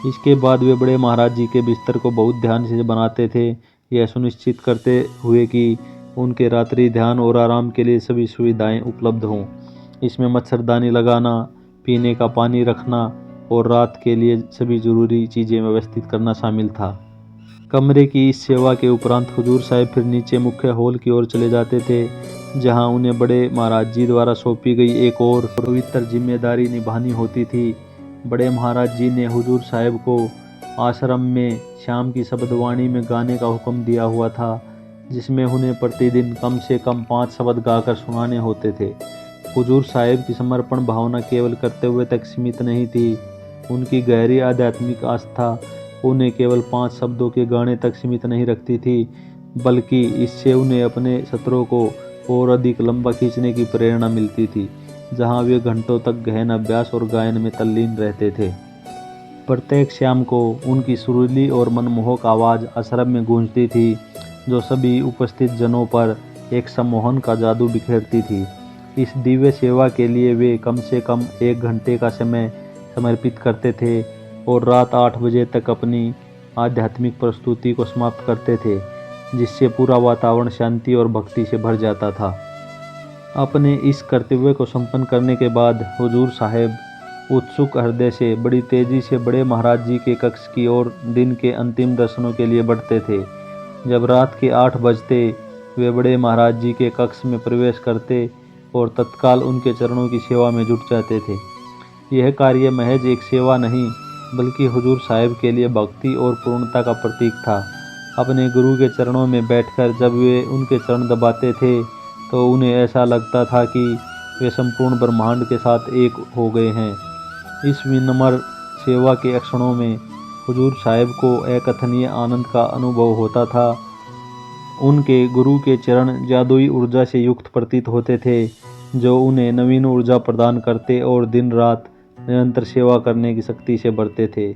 इसके बाद वे बड़े महाराज जी के बिस्तर को बहुत ध्यान से बनाते थे, यह सुनिश्चित करते हुए कि उनके रात्रि ध्यान और आराम के लिए सभी सुविधाएं उपलब्ध हों। इसमें मच्छरदानी लगाना, पीने का पानी रखना और रात के लिए सभी जरूरी चीज़ें व्यवस्थित करना शामिल था। कमरे की इस सेवा के उपरांत हुजूर साहिब फिर नीचे मुख्य हॉल की ओर चले जाते थे, जहां उन्हें बड़े महाराज जी द्वारा सौंपी गई एक और पवित्र जिम्मेदारी निभानी होती थी। बड़े महाराज जी ने हुजूर साहिब को आश्रम में शाम की शब्दवाणी में गाने का हुक्म दिया हुआ था, जिसमें उन्हें प्रतिदिन कम से कम 5 शब्द गाकर सुनाने होते थे। हुजूर साहिब की समर्पण भावना केवल कर्तव्य तक सीमित नहीं थी। उनकी गहरी आध्यात्मिक आस्था उन्हें केवल 5 शब्दों के गाने तक सीमित नहीं रखती थी, बल्कि इससे उन्हें अपने सत्रों को और अधिक लंबा खींचने की प्रेरणा मिलती थी, जहां वे घंटों तक गहन अभ्यास और गायन में तल्लीन रहते थे। प्रत्येक शाम को उनकी सुरीली और मनमोहक आवाज़ आश्रम में गूंजती थी, जो सभी उपस्थित जनों पर एक सम्मोहन का जादू बिखेरती थी। इस दिव्य सेवा के लिए वे कम से कम 1 घंटे का समय समर्पित करते थे और रात 8 बजे तक अपनी आध्यात्मिक प्रस्तुति को समाप्त करते थे, जिससे पूरा वातावरण शांति और भक्ति से भर जाता था। अपने इस कर्तव्य को संपन्न करने के बाद हुजूर साहिब उत्सुक हृदय से बड़ी तेजी से बड़े महाराज जी के कक्ष की ओर दिन के अंतिम दर्शनों के लिए बढ़ते थे। जब रात के 8 बजते वे बड़े महाराज जी के कक्ष में प्रवेश करते और तत्काल उनके चरणों की सेवा में जुट जाते थे। यह कार्य महज एक सेवा नहीं, बल्कि हुजूर साहिब के लिए भक्ति और पूर्णता का प्रतीक था। अपने गुरु के चरणों में बैठकर जब वे उनके चरण दबाते थे, तो उन्हें ऐसा लगता था कि वे संपूर्ण ब्रह्मांड के साथ एक हो गए हैं। इस विनम्र सेवा के क्षणों में हुजूर साहिब को अकथनीय आनंद का अनुभव होता था। उनके गुरु के चरण जादुई ऊर्जा से युक्त प्रतीत होते थे, जो उन्हें नवीन ऊर्जा प्रदान करते और दिन रात निरंतर सेवा करने की शक्ति से भरते थे।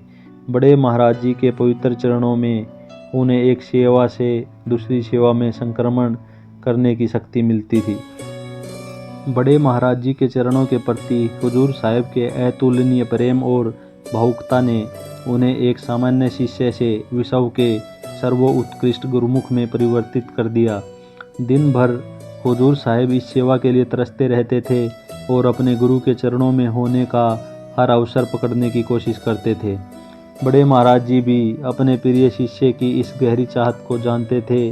बड़े महाराज जी के पवित्र चरणों में उन्हें एक सेवा से दूसरी सेवा में संक्रमण करने की शक्ति मिलती थी। बड़े महाराज जी के चरणों के प्रति हुजूर साहिब के अतुलनीय प्रेम और भावुकता ने उन्हें एक सामान्य शिष्य से विश्व के सर्वोत्कृष्ट गुरुमुख में परिवर्तित कर दिया। दिन भर हुजूर साहिब इस सेवा के लिए तरसते रहते थे और अपने गुरु के चरणों में होने का हर अवसर पकड़ने की कोशिश करते थे। बड़े महाराज जी भी अपने प्रिय शिष्य की इस गहरी चाहत को जानते थे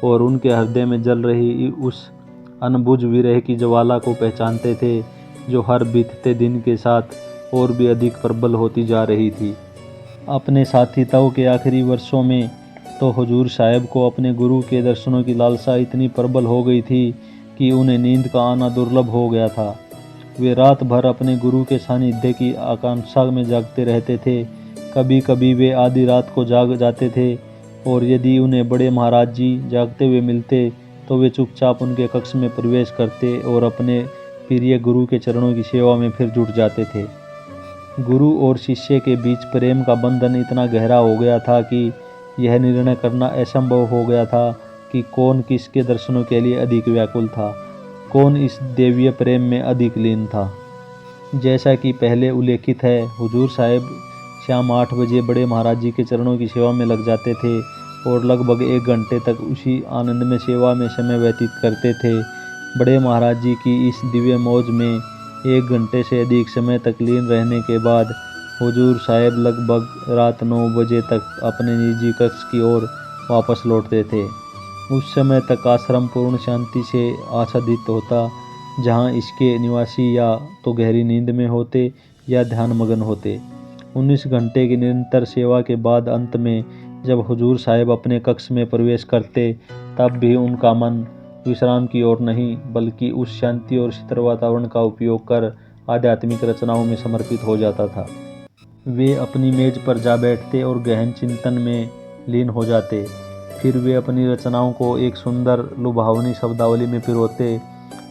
और उनके हृदय में जल रही उस अनबुझ विरह की ज्वाला को पहचानते थे, जो हर बीतते दिन के साथ और भी अधिक प्रबल होती जा रही थी। अपने साथीताओं के आखिरी वर्षों में तो हुजूर साहिब को अपने गुरु के दर्शनों की लालसा इतनी प्रबल हो गई थी कि उन्हें नींद का आना दुर्लभ हो गया था। वे रात भर अपने गुरु के सानिध्य की आकांक्षा में जागते रहते थे। कभी कभी वे आधी रात को जाग जाते थे और यदि उन्हें बड़े महाराज जी जागते हुए मिलते तो वे चुपचाप उनके कक्ष में प्रवेश करते और अपने प्रिय गुरु के चरणों की सेवा में फिर जुट जाते थे। गुरु और शिष्य के बीच प्रेम का बंधन इतना गहरा हो गया था कि यह निर्णय करना असंभव हो गया था कि कौन किसके दर्शनों के लिए अधिक व्याकुल था, कौन इस देवीय प्रेम में अधिक लीन था। जैसा कि पहले उल्लेखित है, हुजूर साहिब शाम 8 बजे बड़े महाराज जी के चरणों की सेवा में लग जाते थे और लगभग 1 घंटे तक उसी आनंद में सेवा में समय व्यतीत करते थे। बड़े महाराज जी की इस दिव्य मौज में 1 घंटे से अधिक समय तक लीन रहने के बाद हुजूर साहिब लगभग रात 9 बजे तक अपने निजी कक्ष की ओर वापस लौटते थे। उस समय तक आश्रम पूर्ण शांति से आच्छादित होता, जहाँ इसके निवासी या तो गहरी नींद में होते या ध्यान मग्न होते। 19 घंटे की निरंतर सेवा के बाद अंत में जब हुजूर साहिब अपने कक्ष में प्रवेश करते, तब भी उनका मन विश्राम की ओर नहीं बल्कि उस शांति और शीतल वातावरण का उपयोग कर आध्यात्मिक रचनाओं में समर्पित हो जाता था। वे अपनी मेज पर जा बैठते और गहन चिंतन में लीन हो जाते। फिर वे अपनी रचनाओं को एक सुंदर लुभावनी शब्दावली में पिरोते,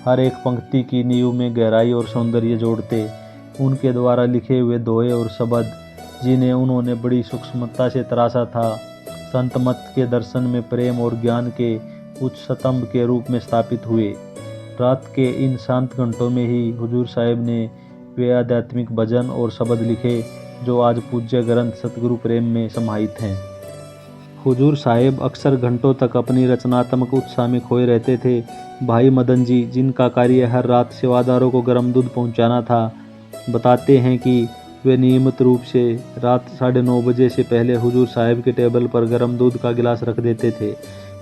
हर एक पंक्ति की नींव में गहराई और सौंदर्य जोड़ते। उनके द्वारा लिखे हुए दोहे और शब्द, जिन्हें उन्होंने बड़ी सूक्ष्मता से तराशा था, संत मत के दर्शन में प्रेम और ज्ञान के उच्च स्तंभ के रूप में स्थापित हुए। रात के इन शांत घंटों में ही हुजूर साहिब ने वे आध्यात्मिक भजन और शब्द लिखे जो आज पूज्य ग्रंथ सतगुरु प्रेम में समाहित हैं। हुजूर साहिब अक्सर घंटों तक अपनी रचनात्मक उत्साह में खोए रहते थे। भाई मदन जी, जिनका कार्य हर रात सेवादारों को गर्म दूध पहुंचाना था, बताते हैं कि वे नियमित रूप से रात 9:30 बजे से पहले हुजूर साहिब के टेबल पर गर्म दूध का गिलास रख देते थे।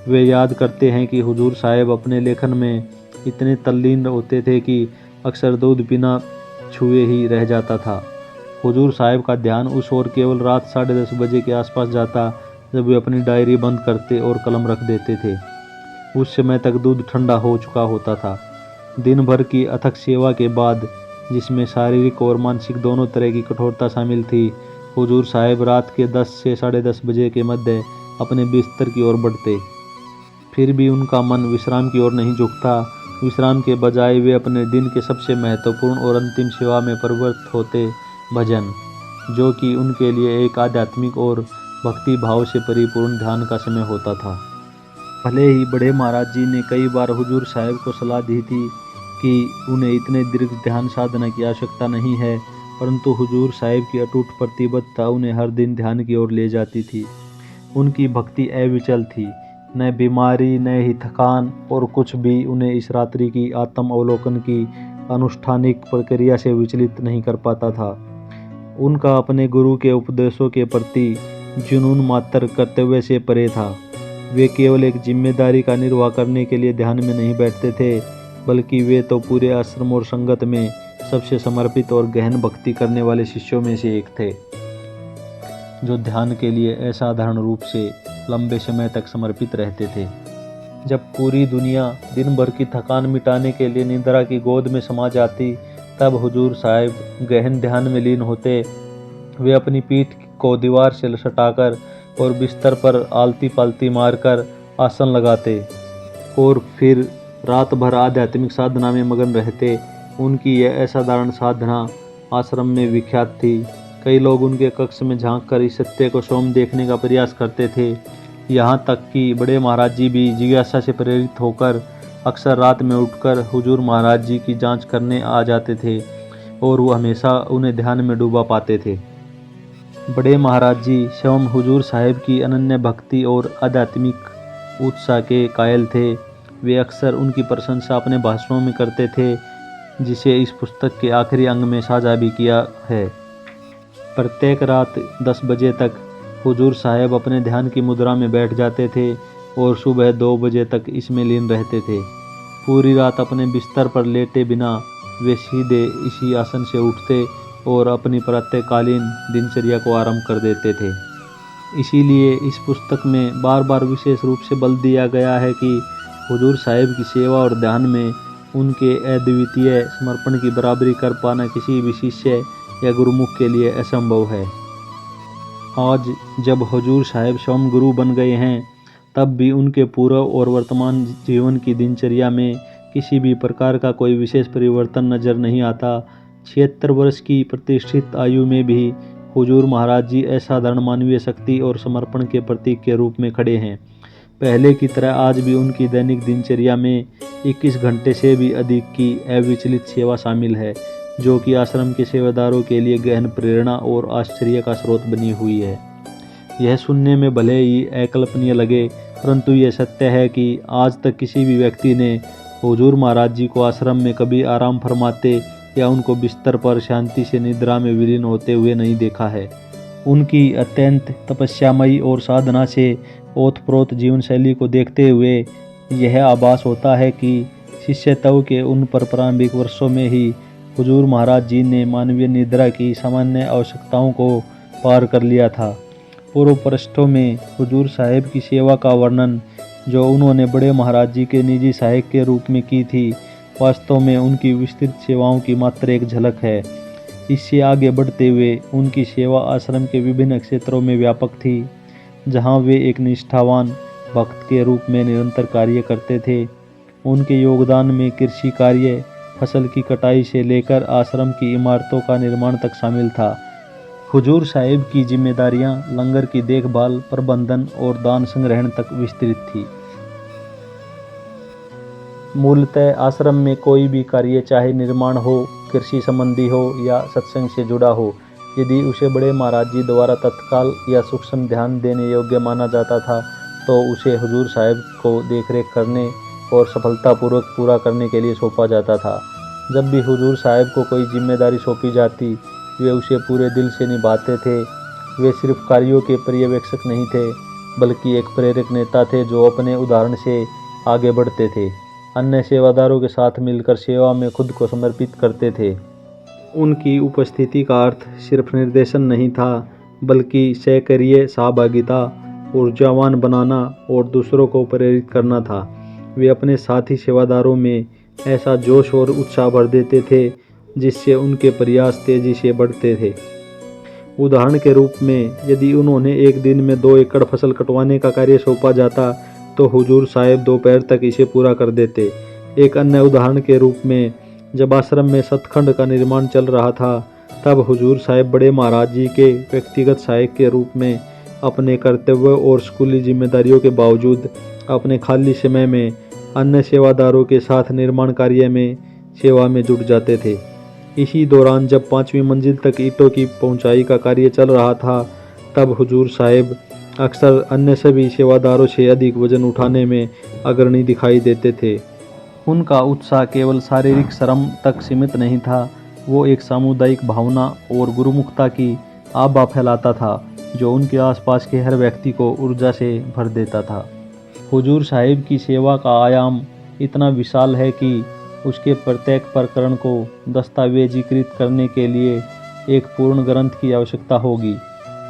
वे याद करते हैं कि हुजूर साहिब अपने लेखन में इतने तल्लीन होते थे कि अक्सर दूध बिना छुए ही रह जाता था। हुजूर साहिब का ध्यान उस ओर केवल रात 10:30 बजे के आसपास जाता, जब वे अपनी डायरी बंद करते और कलम रख देते थे। उस समय तक दूध ठंडा हो चुका होता था। दिन भर की अथक सेवा के बाद, जिसमें शारीरिक और मानसिक दोनों तरह की कठोरता शामिल थी, हुजूर साहिब रात के 10 से 10:30 बजे के मध्य अपने बिस्तर की ओर बढ़ते। फिर भी उनका मन विश्राम की ओर नहीं झुकता। विश्राम के बजाय वे अपने दिन के सबसे महत्वपूर्ण और अंतिम सेवा में प्रवृत्त होते, भजन, जो कि उनके लिए एक आध्यात्मिक और भक्ति भाव से परिपूर्ण ध्यान का समय होता था। भले ही बड़े महाराज जी ने कई बार हुजूर साहिब को सलाह दी थी कि उन्हें इतने दीर्घ ध्यान साधना की आवश्यकता नहीं है, परंतु हुजूर साहिब की अटूट प्रतिबद्धता उन्हें हर दिन ध्यान की ओर ले जाती थी। उनकी भक्ति अविचल थी, न बीमारी न ही थकान और कुछ भी उन्हें इस रात्रि की आत्म अवलोकन की अनुष्ठानिक प्रक्रिया से विचलित नहीं कर पाता था। उनका अपने गुरु के उपदेशों के प्रति जुनून मात्र कर्तव्य से परे था। वे केवल एक जिम्मेदारी का निर्वाह करने के लिए ध्यान में नहीं बैठते थे, बल्कि वे तो पूरे आश्रम और संगत में सबसे समर्पित और गहन भक्ति करने वाले शिष्यों में से एक थे, जो ध्यान के लिए असाधारण रूप से लंबे समय तक समर्पित रहते थे। जब पूरी दुनिया दिन भर की थकान मिटाने के लिए निद्रा की गोद में समा जाती, तब हुजूर साहिब गहन ध्यान में लीन होते। वे अपनी पीठ को दीवार से लसटाकर और बिस्तर पर आलती पालती मारकर आसन लगाते और फिर रात भर आध्यात्मिक साधना में मगन रहते। उनकी यह असाधारण साधना आश्रम में विख्यात थी। कई लोग उनके कक्ष में झांक कर इस सत्य को स्वयं देखने का प्रयास करते थे। यहाँ तक कि बड़े महाराज जी भी जिज्ञासा से प्रेरित होकर अक्सर रात में उठकर हुजूर महाराज जी की जांच करने आ जाते थे और वो हमेशा उन्हें ध्यान में डूबा पाते थे। बड़े महाराज जी स्वयं हुजूर साहिब की अनन्य भक्ति और आध्यात्मिक उत्साह के कायल थे। वे अक्सर उनकी प्रशंसा अपने भाषणों में करते थे, जिसे इस पुस्तक के आखिरी अंग में साझा भी किया है। प्रत्येक रात 10 बजे तक हुजूर साहिब अपने ध्यान की मुद्रा में बैठ जाते थे और सुबह 2 बजे तक इसमें लीन रहते थे। पूरी रात अपने बिस्तर पर लेटे बिना वे सीधे इसी आसन से उठते और अपनी प्रातःकालीन दिनचर्या को आरंभ कर देते थे। इसीलिए इस पुस्तक में बार बार विशेष रूप से बल दिया गया है कि हुजूर साहिब की सेवा और ध्यान में उनके अद्वितीय समर्पण की बराबरी कर पाना किसी भी शिष्य या गुरुमुख के लिए असंभव है। आज जब हुजूर साहिब स्वयं गुरु बन गए हैं, तब भी उनके पूर्व और वर्तमान जीवन की दिनचर्या में किसी भी प्रकार का कोई विशेष परिवर्तन नजर नहीं आता। 76 वर्ष की प्रतिष्ठित आयु में भी हुजूर महाराज जी असाधारण मानवीय शक्ति और समर्पण के प्रतीक के रूप में खड़े हैं। पहले की तरह आज भी उनकी दैनिक दिनचर्या में 21 घंटे से भी अधिक की अविचलित सेवा शामिल है, जो कि आश्रम के सेवादारों के लिए गहन प्रेरणा और आश्चर्य का स्रोत बनी हुई है। यह सुनने में भले ही अकल्पनीय लगे, परंतु यह सत्य है कि आज तक किसी भी व्यक्ति ने हुजूर महाराज जी को आश्रम में कभी आराम फरमाते या उनको बिस्तर पर शांति से निद्रा में विलीन होते हुए नहीं देखा है। उनकी अत्यंत तपस्यामयी और साधना से ओतप्रोत जीवन शैली को देखते हुए यह आभास होता है कि शिष्यत्व के उन पर प्रारंभिक वर्षों में ही हुजूर महाराज जी ने मानवीय निद्रा की सामान्य आवश्यकताओं को पार कर लिया था। पूर्व पृष्ठों में हुजूर साहिब की सेवा का वर्णन जो उन्होंने बड़े महाराज जी के निजी सहायक के रूप में की थी, वास्तव में उनकी विस्तृत सेवाओं की मात्र एक झलक है। इससे आगे बढ़ते हुए उनकी सेवा आश्रम के विभिन्न क्षेत्रों में व्यापक थी, जहां वे एक निष्ठावान भक्त के रूप में निरंतर कार्य करते थे। उनके योगदान में कृषि कार्य, फसल की कटाई से लेकर आश्रम की इमारतों का निर्माण तक शामिल था। हुजूर साहिब की जिम्मेदारियां लंगर की देखभाल, प्रबंधन और दान संग्रहण तक विस्तृत थी। मूलतः आश्रम में कोई भी कार्य, चाहे निर्माण हो, कृषि संबंधी हो या सत्संग से जुड़ा हो, यदि उसे बड़े महाराज जी द्वारा तत्काल या सूक्ष्म ध्यान देने योग्य माना जाता था तो उसे हुजूर साहिब को देखरेख करने और सफलतापूर्वक पूरा करने के लिए सौंपा जाता था। जब भी हुजूर साहिब को कोई जिम्मेदारी सौंपी जाती, वे उसे पूरे दिल से निभाते थे। वे सिर्फ कार्यों के पर्यवेक्षक नहीं थे, बल्कि एक प्रेरक नेता थे जो अपने उदाहरण से आगे बढ़ते थे, अन्य सेवादारों के साथ मिलकर सेवा में खुद को समर्पित करते थे। उनकी उपस्थिति का अर्थ सिर्फ निर्देशन नहीं था, बल्कि सहकार्य, सहभागिता, ऊर्जावान बनाना और दूसरों को प्रेरित करना था। वे अपने साथी सेवादारों में ऐसा जोश और उत्साह भर देते थे जिससे उनके प्रयास तेजी से बढ़ते थे। उदाहरण के रूप में, यदि उन्होंने एक दिन में 2 एकड़ फसल कटवाने का कार्य सौंपा जाता तो हुजूर साहिब दोपहर तक इसे पूरा कर देते। एक अन्य उदाहरण के रूप में, जब आश्रम में सतखंड का निर्माण चल रहा था, तब हुजूर साहिब बड़े महाराज जी के व्यक्तिगत सहायक के रूप में अपने कर्तव्य और स्कूली जिम्मेदारियों के बावजूद अपने खाली समय में अन्य सेवादारों के साथ निर्माण कार्य में सेवा में जुट जाते थे। इसी दौरान जब 5वीं मंजिल तक ईंटों की पहुंचाई का कार्य चल रहा था, तब हुजूर साहिब अक्सर अन्य सभी सेवादारों से अधिक वजन उठाने में अग्रणी दिखाई देते थे। उनका उत्साह केवल शारीरिक श्रम तक सीमित नहीं था, वो एक सामुदायिक भावना और गुरुमुखता की आभा फैलाता था जो उनके आसपास के हर व्यक्ति को ऊर्जा से भर देता था। हुजूर साहिब की सेवा का आयाम इतना विशाल है कि उसके प्रत्येक प्रकरण को दस्तावेजीकृत करने के लिए एक पूर्ण ग्रंथ की आवश्यकता होगी।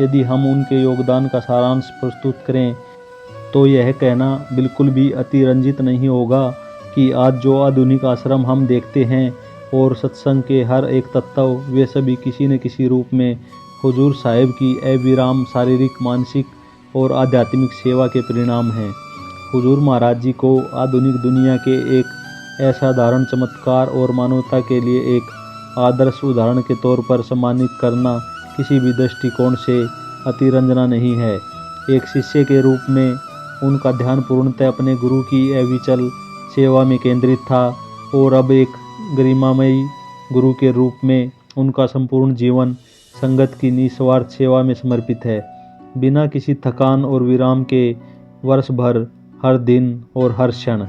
यदि हम उनके योगदान का सारांश प्रस्तुत करें तो यह कहना बिल्कुल भी अतिरंजित नहीं होगा कि आज जो आधुनिक आश्रम हम देखते हैं और सत्संग के हर एक तत्व, वे सभी किसी न किसी रूप में हुजूर साहिब की अविराम शारीरिक, मानसिक और आध्यात्मिक सेवा के परिणाम हैं। हुजूर महाराज जी को आधुनिक दुनिया के एक असाधारण चमत्कार और मानवता के लिए एक आदर्श उदाहरण के तौर पर सम्मानित करना किसी भी दृष्टिकोण से अतिरंजना नहीं है। एक शिष्य के रूप में उनका ध्यान पूर्णतः अपने गुरु की अविचल सेवा में केंद्रित था और अब एक गरिमामयी गुरु के रूप में उनका संपूर्ण जीवन संगत की निस्वार्थ सेवा में समर्पित है। बिना किसी थकान और विराम के वर्ष भर, हर दिन और हर क्षण।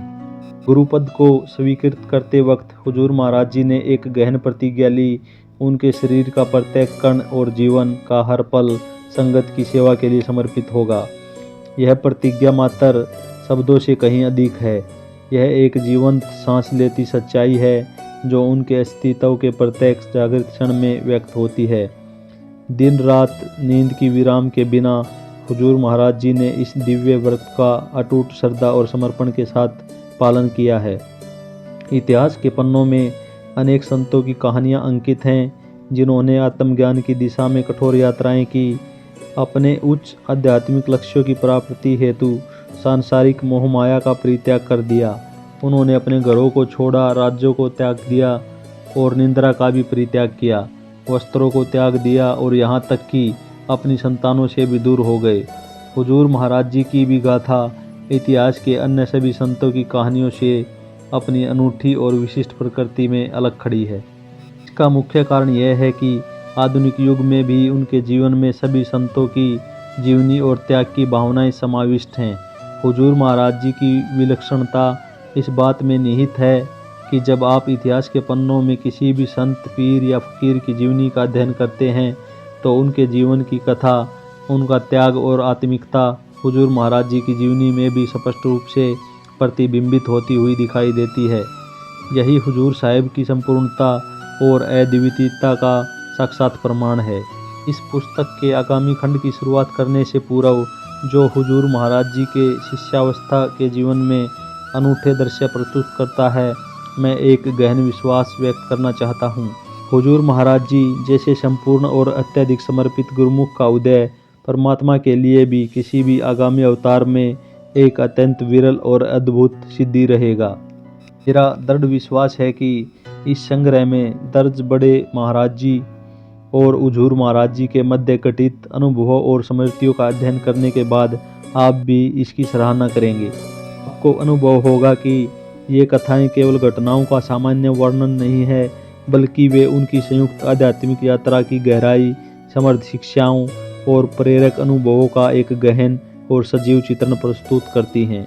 गुरुपद को स्वीकृत करते वक्त हुजूर महाराज जी ने एक गहन प्रतिज्ञा ली। उनके शरीर का प्रत्येक कण और जीवन का हर पल संगत की सेवा के लिए समर्पित होगा। यह प्रतिज्ञा मात्र शब्दों से कहीं अधिक है। यह एक जीवंत, सांस लेती सच्चाई है जो उनके अस्तित्व के प्रत्येक जागृत क्षण में व्यक्त होती है। दिन रात नींद की विराम के बिना हुजूर महाराज जी ने इस दिव्य व्रत का अटूट श्रद्धा और समर्पण के साथ पालन किया है। इतिहास के पन्नों में अनेक संतों की कहानियां अंकित हैं जिन्होंने आत्मज्ञान की दिशा में कठोर यात्राएं की। अपने उच्च आध्यात्मिक लक्ष्यों की प्राप्ति हेतु सांसारिक मोहमाया का परित्याग कर दिया। उन्होंने अपने घरों को छोड़ा, राज्यों को त्याग दिया और निंद्रा का भी परित्याग किया। वस्त्रों को त्याग दिया और यहाँ तक कि अपनी संतानों से भी दूर हो गए। हुजूर महाराज जी की भी गाथा इतिहास के अन्य सभी संतों की कहानियों से अपनी अनूठी और विशिष्ट प्रकृति में अलग खड़ी है। इसका मुख्य कारण यह है कि आधुनिक युग में भी उनके जीवन में सभी संतों की जीवनी और त्याग की भावनाएं समाविष्ट हैं। हुजूर महाराज जी की विलक्षणता इस बात में निहित है कि जब आप इतिहास के पन्नों में किसी भी संत, पीर या फकीर की जीवनी का अध्ययन करते हैं तो उनके जीवन की कथा, उनका त्याग और आत्मिकता हुजूर महाराज जी की जीवनी में भी स्पष्ट रूप से प्रतिबिंबित होती हुई दिखाई देती है। यही हुजूर साहिब की संपूर्णता और अद्वितीयता का साक्षात प्रमाण है। इस पुस्तक के आगामी खंड की शुरुआत करने से पूर्व, जो हुजूर महाराज जी के शिष्यावस्था के जीवन में अनूठे दृश्य प्रस्तुत करता है, मैं एक गहन विश्वास व्यक्त करना चाहता हूँ। हुजूर महाराज जी जैसे संपूर्ण और अत्यधिक समर्पित गुरुमुख का उदय परमात्मा के लिए भी किसी भी आगामी अवतार में एक अत्यंत विरल और अद्भुत सिद्धि रहेगा। मेरा दृढ़ विश्वास है कि इस संग्रह में दर्ज बड़े महाराज जी और हुजूर महाराज जी के मध्य घटित अनुभवों और स्मृतियों का अध्ययन करने के बाद आप भी इसकी सराहना करेंगे। आपको अनुभव होगा कि ये कथाएं केवल घटनाओं का सामान्य वर्णन नहीं है, बल्कि वे उनकी संयुक्त आध्यात्मिक यात्रा की गहराई, समृद्ध शिक्षाओं और प्रेरक अनुभवों का एक गहन और सजीव चित्रण प्रस्तुत करती हैं।